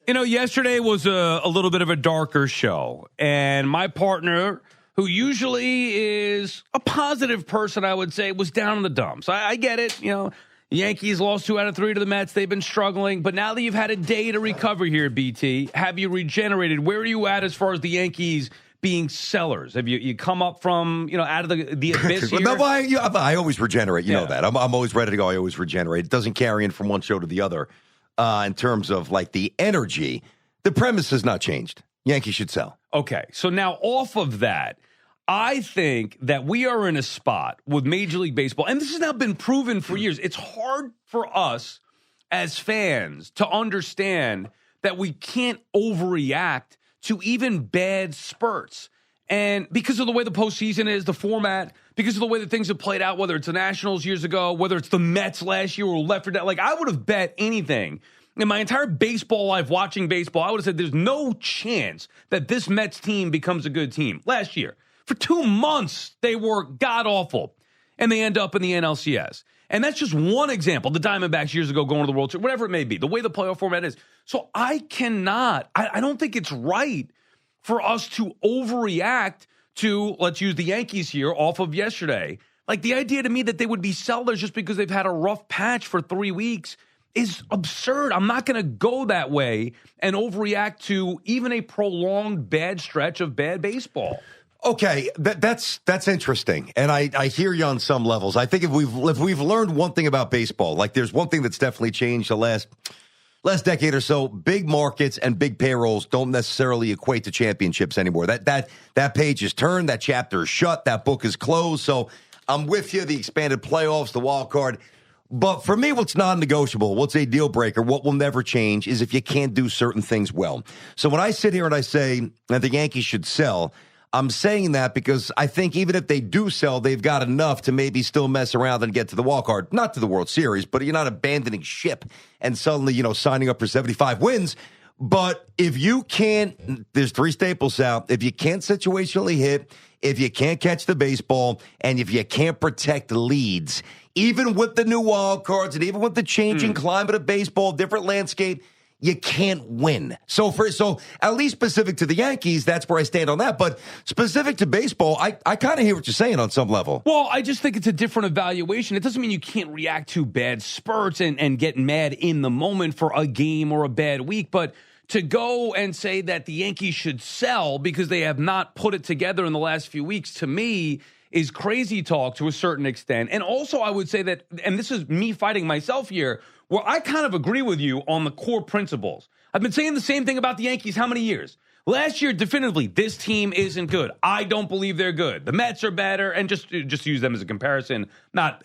Yesterday was a little bit of a darker show, and my partner, who usually is a positive person, I would say, was down in the dumps. I get it. Yankees lost 2 out of 3 to the Mets. They've been struggling, but now that you've had a day to recover here, BT, have you regenerated? Where are you at as far as the Yankees being sellers? Have you come up from, out of the abyss here? No, I always regenerate. You know that. I'm always ready to go. I always regenerate. It doesn't carry in from one show to the other. In terms of like the energy, the premise has not changed. Yankees should sell. Okay, so now off of that, I think that we are in a spot with Major League Baseball, and this has now been proven for years. It's hard for us as fans to understand that we can't overreact to even bad spurts. And because of the way the postseason is, the format, because of the way that things have played out, whether it's the Nationals years ago, whether it's the Mets last year or left or down, like I would have bet anything in my entire baseball life watching baseball, I would have said there's no chance that this Mets team becomes a good team. Last year, for 2 months, they were god-awful, and they end up in the NLCS. And that's just one example. The Diamondbacks years ago going to the World Series, whatever it may be, the way the playoff format is. So I don't think it's right for us to overreact to, let's use the Yankees here, off of yesterday. Like, the idea to me that they would be sellers just because they've had a rough patch for 3 weeks is absurd. I'm not going to go that way and overreact to even a prolonged bad stretch of bad baseball. Okay, that's interesting, and I hear you on some levels. I think if we've learned one thing about baseball, like there's one thing that's definitely changed the last decade or so, big markets and big payrolls don't necessarily equate to championships anymore. That page is turned, that chapter is shut, that book is closed. So I'm with you, the expanded playoffs, the wild card. But for me, what's non-negotiable, what's a deal breaker, what will never change is if you can't do certain things well. So when I sit here and I say that the Yankees should sell, I'm saying that because I think even if they do sell, they've got enough to maybe still mess around and get to the wild card. Not to the World Series, but you're not abandoning ship and suddenly, signing up for 75 wins. But if you can't, there's 3 staples out. If you can't situationally hit, if you can't catch the baseball, and if you can't protect leads, even with the new wild cards and even with the changing climate of baseball, different landscape, you can't win. So at least specific to the Yankees, that's where I stand on that. But specific to baseball, I kind of hear what you're saying on some level. Well, I just think it's a different evaluation. It doesn't mean you can't react to bad spurts and get mad in the moment for a game or a bad week. But to go and say that the Yankees should sell because they have not put it together in the last few weeks, to me, is crazy talk to a certain extent. And also I would say that, and this is me fighting myself here, where I kind of agree with you on the core principles. I've been saying the same thing about the Yankees how many years? Last year, definitively, this team isn't good. I don't believe they're good. The Mets are better, and just use them as a comparison, not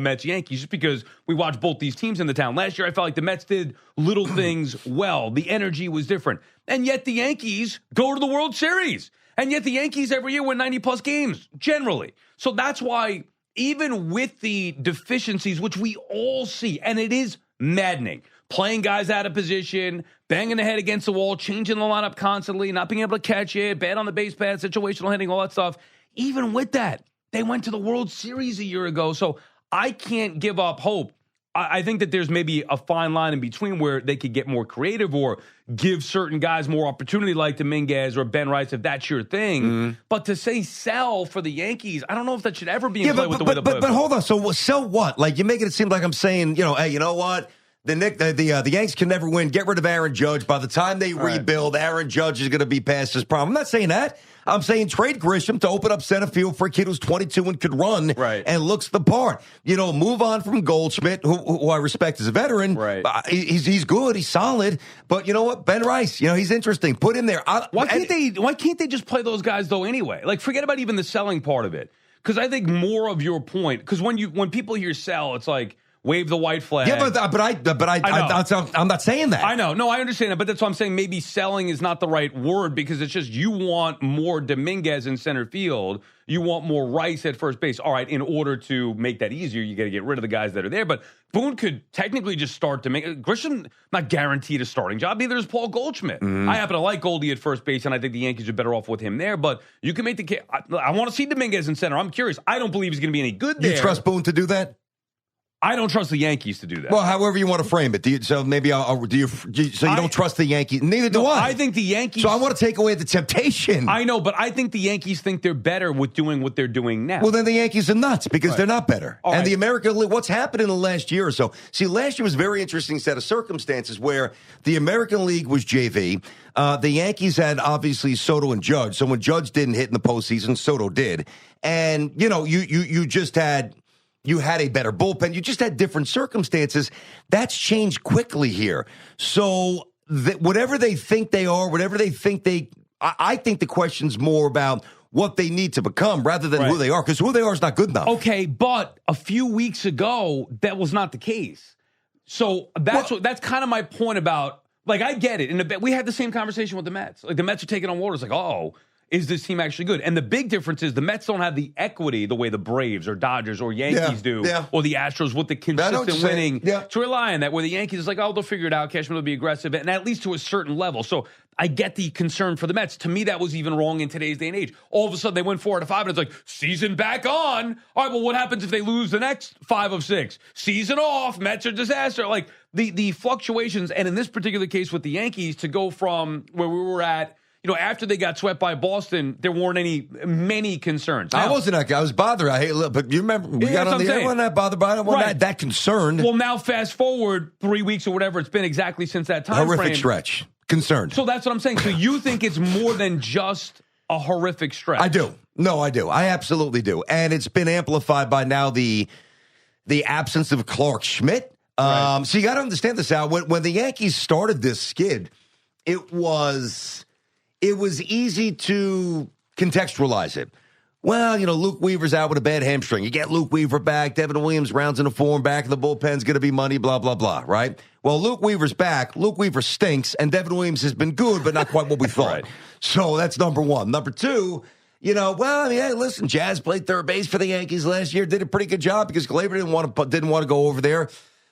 Mets, Yankees, just because we watch both these teams in the town. Last year, I felt like the Mets did little things well. The energy was different. And yet the Yankees go to the World Series. And yet the Yankees every year win 90-plus games, generally. So that's why even with the deficiencies, which we all see, and it is maddening, playing guys out of position, banging the head against the wall, changing the lineup constantly, not being able to catch it, bad on the base path, situational hitting, all that stuff. Even with that, they went to the World Series a year ago. So I can't give up hope. I think that there's maybe a fine line in between where they could get more creative or give certain guys more opportunity like Dominguez or Ben Rice if that's your thing. Mm-hmm. But to say sell for the Yankees, I don't know if that should ever be in play with the way the play. But hold on. So sell what? Like, you're making it seem like I'm saying, hey, you know what? The Yanks can never win. Get rid of Aaron Judge. By the time they rebuild, Aaron Judge is going to be past his prime. I'm not saying that. I'm saying trade Grisham to open up center field for a kid who's 22 and could run and looks the part. Move on from Goldschmidt, who I respect as a veteran. Right. He's good. He's solid. But you know what? Ben Rice, he's interesting. Put him there. Why can't they just play those guys, though, anyway? Like, forget about even the selling part of it. Because I think more of your point, because when people hear sell, it's like, wave the white flag. Yeah, I'm not saying that. I know. No, I understand that. But that's why I'm saying maybe selling is not the right word, because it's just you want more Dominguez in center field. You want more Rice at first base. All right, in order to make that easier, you got to get rid of the guys that are there. But Boone could technically just start to make Grisham not guaranteed a starting job. Neither is Paul Goldschmidt. Mm-hmm. I happen to like Goldie at first base, and I think the Yankees are better off with him there. But you can make the case. I want to see Dominguez in center. I'm curious. I don't believe he's going to be any good there. You trust Boone to do that? I don't trust the Yankees to do that. Well, however you want to frame it. So maybe you don't trust the Yankees? Neither do I. I think the Yankees. So I want to take away the temptation. I know, but I think the Yankees think they're better with doing what they're doing now. Well, then the Yankees are nuts because they're not better. All and right. the American League, what's happened in the last year or so? See, last year was a very interesting set of circumstances where the American League was JV. The Yankees had obviously Soto and Judge. So when Judge didn't hit in the postseason, Soto did. And you just had. You had a better bullpen. You just had different circumstances. That's changed quickly here. So whatever they think they are, I think the question's more about what they need to become rather than who they are, because who they are is not good enough. Okay, but a few weeks ago, that was not the case. So that's kind of my point about, like, I get it. And we had the same conversation with the Mets. Like, the Mets are taking on water. It's like, oh, is this team actually good? And the big difference is the Mets don't have the equity the way the Braves or Dodgers or Yankees do, or the Astros with the consistent winning to rely on that, where the Yankees is like, oh, they'll figure it out. Cashman will be aggressive, and at least to a certain level. So I get the concern for the Mets. To me, that was even wrong in today's day and age. All of a sudden, they went 4 out of 5, and it's like, season back on. All right, well, what happens if they lose the next 5 of 6? Season off, Mets are disaster. Like, the fluctuations, and in this particular case with the Yankees, to go from where we were at, after they got swept by Boston, there weren't many concerns. Now, I wasn't that guy. I was bothered. But you remember, we got on the air. I wasn't that bothered by it. I wasn't that concerned. Well, now fast forward 3 weeks or whatever it's been exactly since that time Horrific stretch. Concerned. So that's what I'm saying. So you think it's more than just a horrific stretch? I do. No, I do. I absolutely do. And it's been amplified by now the absence of Clark Schmidt. So you got to understand this, Al. When the Yankees started this skid, it was easy to contextualize it. Well, Luke Weaver's out with a bad hamstring. You get Luke Weaver back. Devin Williams rounds into form. Back in the bullpen's going to be money, blah, blah, blah, right? Well, Luke Weaver's back. Luke Weaver stinks, and Devin Williams has been good, but not quite what we thought. So that's number one. Number two, hey, listen, Jazz played third base for the Yankees last year. Did a pretty good job because Glaber didn't want to go over there.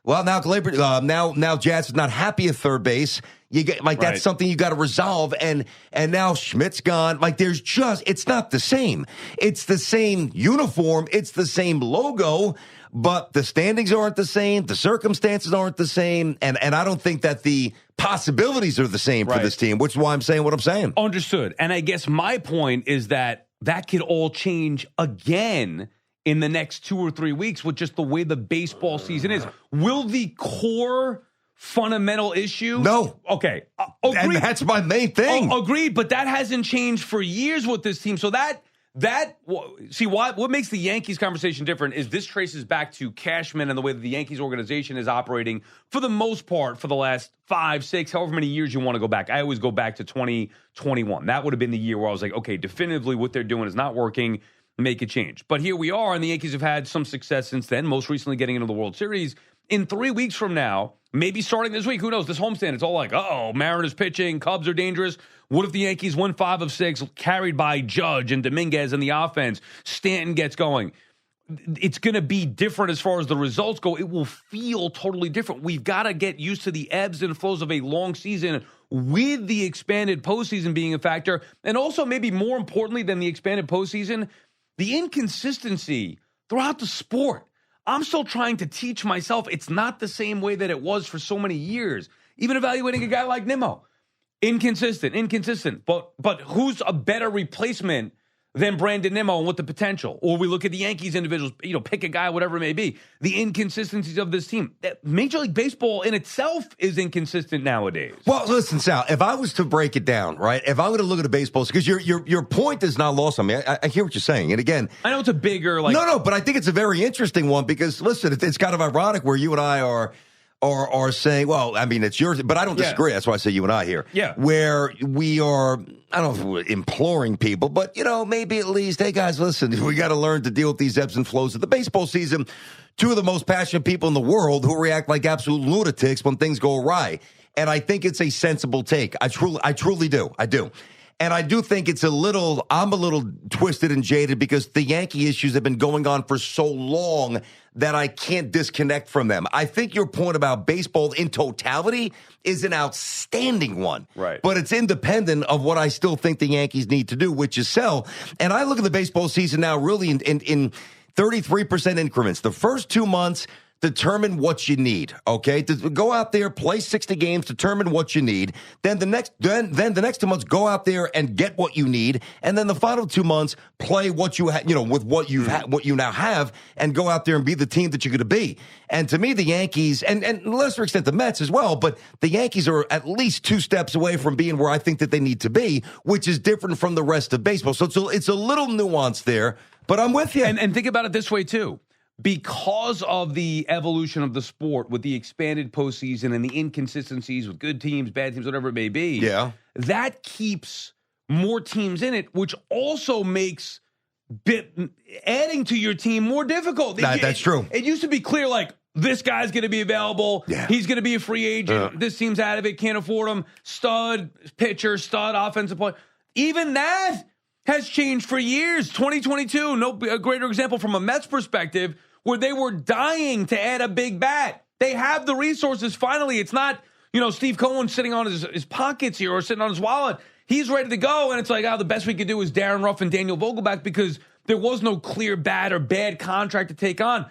Well, now Glaber, now Jazz is not happy at third base. You get that's something you got to resolve, and now Schmidt's gone. It's not the same. It's the same uniform. It's the same logo, but the standings aren't the same. The circumstances aren't the same, and I don't think that the possibilities are the same for this team, which is why I'm saying what I'm saying. Understood. And I guess my point is that could all change again in the next 2 or 3 weeks with just the way the baseball season is. Will the core fundamental issue? No. Okay. Agreed. And that's my main thing. Agreed, but that hasn't changed for years with this team. So what makes the Yankees conversation different is this traces back to Cashman and the way that the Yankees organization is operating for the most part for the last 5, 6, however many years you want to go back. I always go back to 2021. That would have been the year where I was like, okay, definitively what they're doing is not working. Make a change. But here we are, and the Yankees have had some success since then, most recently getting into the World Series. In 3 weeks from now, maybe starting this week, who knows, this homestand, it's all like, Mariners pitching, Cubs are dangerous. What if the Yankees win 5 of 6, carried by Judge and Dominguez in the offense? Stanton gets going. It's going to be different as far as the results go. It will feel totally different. We've got to get used to the ebbs and flows of a long season with the expanded postseason being a factor. And also, maybe more importantly than the expanded postseason, the inconsistency throughout the sport. I'm still trying to teach myself it's not the same way that it was for so many years. Even evaluating a guy like Nimmo. Inconsistent. But who's a better replacement than Brandon Nimmo and with the potential? Or we look at the Yankees individuals, pick a guy, whatever it may be. The inconsistencies of this team. Major League Baseball in itself is inconsistent nowadays. Well, listen, Sal, if I was to break it down, right, if I were to look at a baseball, because your point is not lost on me. I hear what you're saying. And again, I know it's a bigger, No, but I think it's a very interesting one because, listen, it's kind of ironic where you and I are saying, well, I mean, it's yours, but I don't disagree. That's why I say you and I here. Yeah. Where we are, I don't know if we're imploring people, but, maybe at least, hey, guys, listen, we got to learn to deal with these ebbs and flows of the baseball season. 2 of the most passionate people in the world who react like absolute lunatics when things go awry. And I think it's a sensible take. I truly do. I do. And I do think I'm a little twisted and jaded because the Yankee issues have been going on for so long that I can't disconnect from them. I think your point about baseball in totality is an outstanding one. Right. But it's independent of what I still think the Yankees need to do, which is sell. And I look at the baseball season now really in 33% increments. The first 2 months, determine what you need, okay? Go out there, play 60 games, determine what you need. Then the next 2 months, go out there and get what you need. And then the final 2 months, play what you with what you now have, and go out there and be the team that you're going to be. And to me, the Yankees, and to a lesser extent the Mets as well, but the Yankees are at least 2 steps away from being where I think that they need to be, which is different from the rest of baseball. So it's a little nuance there, but I'm with you. And think about it this way, too. Because of the evolution of the sport with the expanded postseason and the inconsistencies with good teams, bad teams, whatever it may be, that keeps more teams in it, which also makes adding to your team more difficult. That's true. It used to be clear, like, this guy's going to be available. Yeah. He's going to be a free agent. This team's out of it, can't afford him. Stud pitcher, stud offensive player. Even that has changed for years. 2022, a greater example from a Mets perspective, where they were dying to add a big bat. They have the resources finally. It's not, Steve Cohen sitting on his pockets here or sitting on his wallet. He's ready to go, and it's like, the best we could do is Darren Ruff and Daniel Vogelbach because there was no clear bad or bad contract to take on.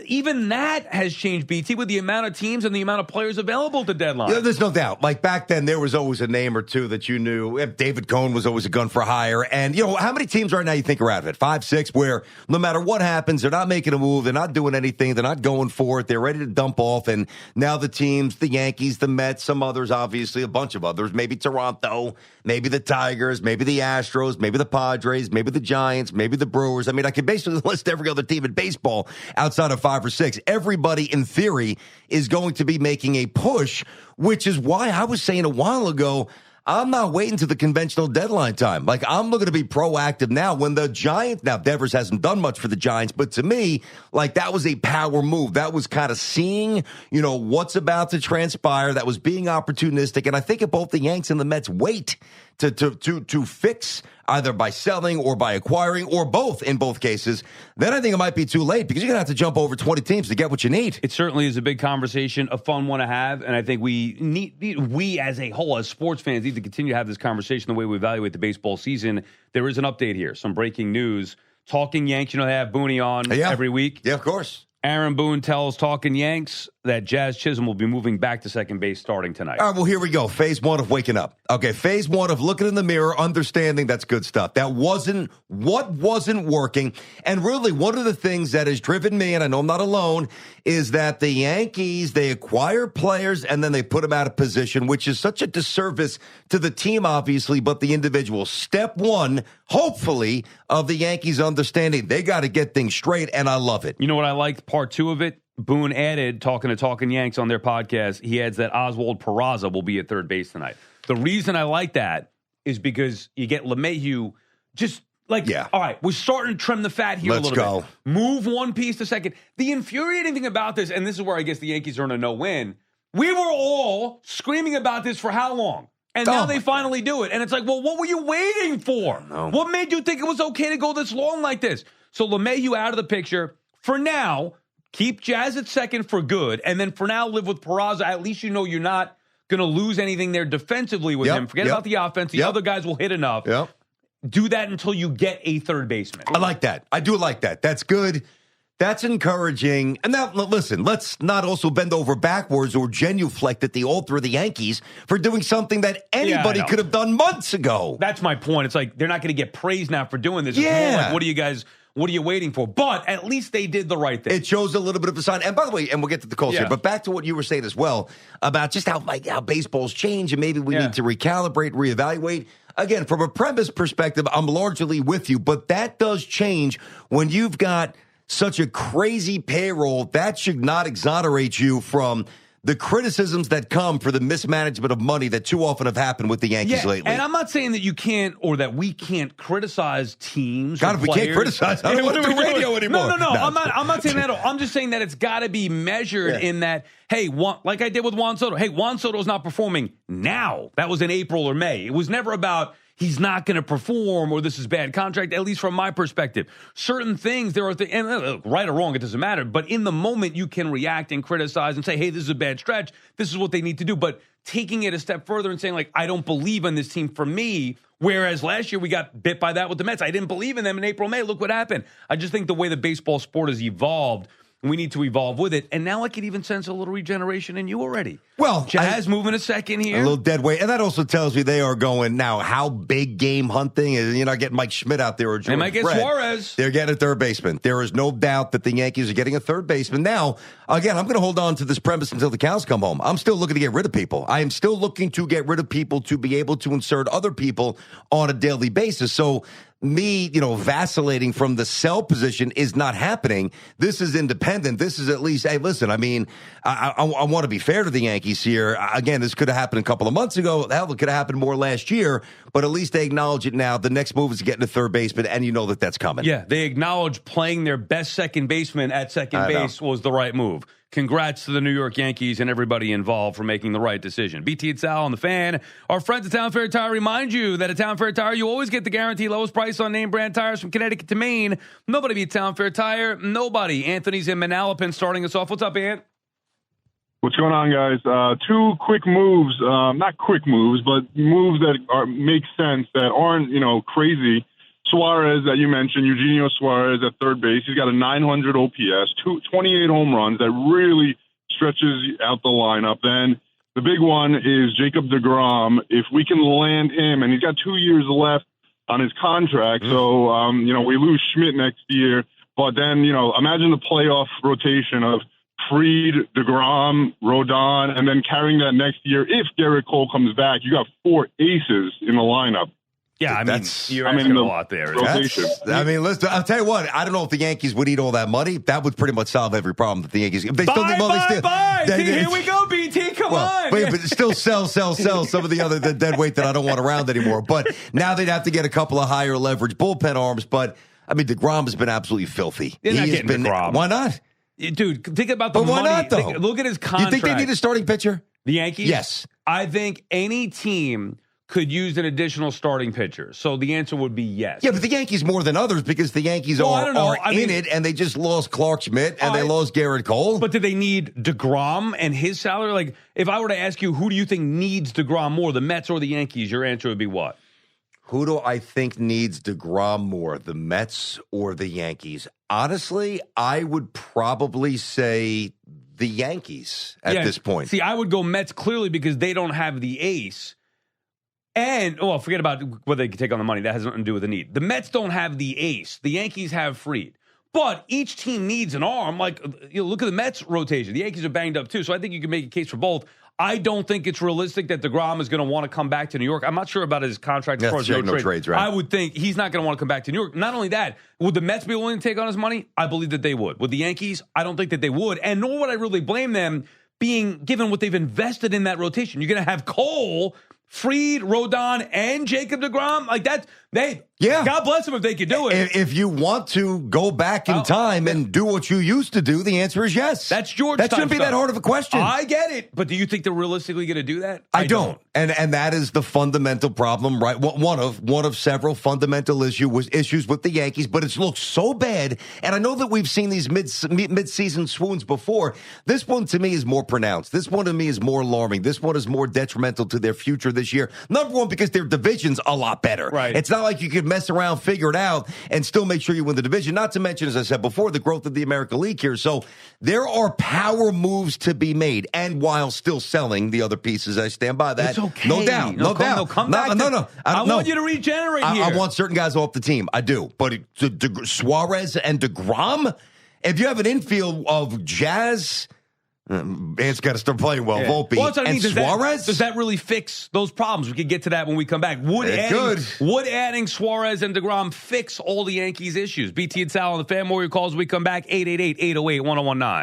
Even that has changed, BT, with the amount of teams and the amount of players available at the deadline. Yeah, there's no doubt. Like back then, there was always a name or two that you knew. David Cohn was always a gun for hire. And, how many teams right now you think are out of it? 5, 6, where no matter what happens, they're not making a move. They're not doing anything. They're not going for it. They're ready to dump off. And now the teams, the Yankees, the Mets, some others, obviously, a bunch of others, maybe Toronto, maybe the Tigers, maybe the Astros, maybe the Padres, maybe the Giants, maybe the Brewers. I mean, I could basically list every other team in baseball outside of 5 or 6. Everybody, in theory, is going to be making a push, which is why I was saying a while ago, I'm not waiting to the conventional deadline time. Like, I'm looking to be proactive now. When the Giants, now Devers hasn't done much for the Giants, but to me, like, that was a power move. That was kind of seeing, what's about to transpire. That was being opportunistic. And I think if both the Yanks and the Mets wait to fix either by selling or by acquiring or both in both cases, then I think it might be too late because you're going to have to jump over 20 teams to get what you need. It certainly is a big conversation, a fun one to have, and I think we as a whole, as sports fans, need to continue to have this conversation the way we evaluate the baseball season. There is an update here, some breaking news. Talking Yanks, they have Boone on every week. Yeah, of course. Aaron Boone tells Talking Yanks that Jazz Chisholm will be moving back to second base starting tonight. All right, well, here we go. Phase 1 of waking up. Okay, phase 1 of looking in the mirror, understanding that's good stuff. That wasn't what wasn't working. And really, one of the things that has driven me, and I know I'm not alone, is that the Yankees, they acquire players and then they put them out of position, which is such a disservice to the team, obviously, but the individual. Step 1, hopefully, of the Yankees understanding they got to get things straight, and I love it. You know what I liked? Part 2 of it? Boone added, talking to Talking Yanks on their podcast, he adds that Oswald Peraza will be at third base tonight. The reason I like that is because you get LeMahieu just like, all right, we're starting to trim the fat here a little bit. Move one piece to second. The infuriating thing about this, and this is where I guess the Yankees are in a no-win, we were all screaming about this for how long? And now they finally do it. And it's like, well, what were you waiting for? What made you think it was okay to go this long like this? So LeMahieu out of the picture. For now, keep Jazz at second for good, and then for now live with Peraza. At least you know you're not going to lose anything there defensively with him. Forget about the offense. The other guys will hit enough. Do that until you get a third baseman. I like that. I do like that. That's good. That's encouraging. And now, listen, let's not also bend over backwards or genuflect at the altar of the Yankees for doing something that anybody could have done months ago. That's my point. It's like they're not going to get praised now for doing this. It's more like, what are you waiting for? But at least they did the right thing. It shows a little bit of a sign. And by the way, and we'll get to the calls here, but back to what you were saying as well about just how baseball's changed and maybe we need to recalibrate, reevaluate. Again, from a premise perspective, I'm largely with you, but that does change when you've got such a crazy payroll. That should not exonerate you from the criticisms that come for the mismanagement of money that too often have happened with the Yankees lately. And I'm not saying that you can't or that we can't criticize teams. God, if we can't criticize, I don't want to do radio anymore. No. I'm not saying that at all. I'm just saying that it's got to be measured in that, hey, like I did with Juan Soto. Hey, Juan Soto's not performing now. That was in April or May. It was never about he's not going to perform or this is bad contract, at least from my perspective. Certain things, there are and right or wrong, it doesn't matter. But in the moment, you can react and criticize and say, hey, this is a bad stretch. This is what they need to do. But taking it a step further and saying, like, I don't believe in this team for me, whereas last year we got bit by that with the Mets. I didn't believe in them in April, May. Look what happened. I just think the way the baseball sport has evolved, We need to evolve with it. And now I can even sense a little regeneration in you already. Well, Jazz moving a second here. A little dead weight. And that also tells me they are going now. How big game hunting is, you're not getting Mike Schmidt out there or George They might get Brett. Suárez. They're getting a third baseman. There is no doubt that the Yankees are getting a third baseman. Now, again, I'm going to hold on to this premise until the cows come home. I'm still looking to get rid of people. I am still looking to get rid of people to be able to insert other people on a daily basis. So me, vacillating from the sell position is not happening. This is independent. This is at least, hey, listen, I mean, I want to be fair to the Yankees here. Again, this could have happened a couple of months ago. Hell, it could have happened more last year, but at least they acknowledge it now. The next move is getting a third baseman, and you know that that's coming. Yeah, they acknowledge playing their best second baseman at second base was the right move. Congrats to the New York Yankees and everybody involved for making the right decision. BT and Sal on the Fan. Our friends at Town Fair Tire remind you that at Town Fair Tire, you always get the guaranteed lowest price on name brand tires from Connecticut to Maine. Nobody beats Town Fair Tire. Nobody. Anthony's in Manalapan starting us off. What's up, Ant? What's going on, guys? Two quick moves, not quick moves, but moves that make sense that aren't, crazy. Suárez, that you mentioned, Eugenio Suárez at third base. He's got a 900 OPS, 28 home runs. That really stretches out the lineup. Then the big one is Jacob deGrom. If we can land him, and he's got 2 years left on his contract, so, we lose Schmidt next year. But then, imagine the playoff rotation of Fried, deGrom, Rodon, and then carrying that next year. If Garrett Cole comes back, you got 4 aces in the lineup. Yeah, you're asking a lot there. Listen, I'll tell you what, I don't know if the Yankees would eat all that money. That would pretty much solve every problem that the Yankees. If they still buy. Here we go, BT. Come on. But still sell some of the other the dead weight that I don't want around anymore. But now they'd have to get a couple of higher leverage bullpen arms. But deGrom has been absolutely filthy. They're not getting deGrom. Why not? Dude, think about the money. Why not, though? Look at his contract. You think they need a starting pitcher? The Yankees? Yes. I think any team could use an additional starting pitcher. So the answer would be yes. Yeah, but the Yankees more than others because the Yankees are in it, and they just lost Clark Schmidt, and they lost Garrett Cole. But do they need deGrom and his salary? Like, if I were to ask you, who do you think needs deGrom more, the Mets or the Yankees, your answer would be what? Who do I think needs deGrom more, the Mets or the Yankees? Honestly, I would probably say the Yankees at this point. See, I would go Mets clearly because they don't have the ace. And, forget about whether they can take on the money. That has nothing to do with the need. The Mets don't have the ace. The Yankees have Fried. But each team needs an arm. Like, look at the Mets rotation. The Yankees are banged up, too. So I think you can make a case for both. I don't think it's realistic that deGrom is going to want to come back to New York. I'm not sure about his contract as far as no trades, right? I would think he's not going to want to come back to New York. Not only that, would the Mets be willing to take on his money? I believe that they would. With the Yankees, I don't think that they would. And nor would I really blame them being given what they've invested in that rotation. You're going to have Cole, Fried, Rodon, and Jacob deGrom. Like that, God bless them if they could do it. If you want to go back in time and do what you used to do, the answer is yes. That's George. That shouldn't be that hard of a question. I get it, but do you think they're realistically going to do that? I don't. And that is the fundamental problem, right? One of several fundamental issues with the Yankees, but it's looked so bad. And I know that we've seen these mid-season swoons before. This one to me is more pronounced. This one to me is more alarming. This one is more detrimental to their future this year. Number one, because their division's a lot better. Right. It's not like you could mess around, figure it out, and still make sure you win the division. Not to mention, as I said before, the growth of the American League here. So there are power moves to be made, and while still selling the other pieces, I stand by that. It's okay. No doubt. No doubt. I want you to regenerate here. I want certain guys off the team. I do. But Suárez and deGrom, if you have an infield of Jazz, Ant's got to start playing well. Volpe and Suárez. Does that really fix those problems? We could get to that when we come back. Would adding Suárez and deGrom fix all the Yankees' issues? BT and Sal on the Fan. More your calls when we come back. 888-808-1019.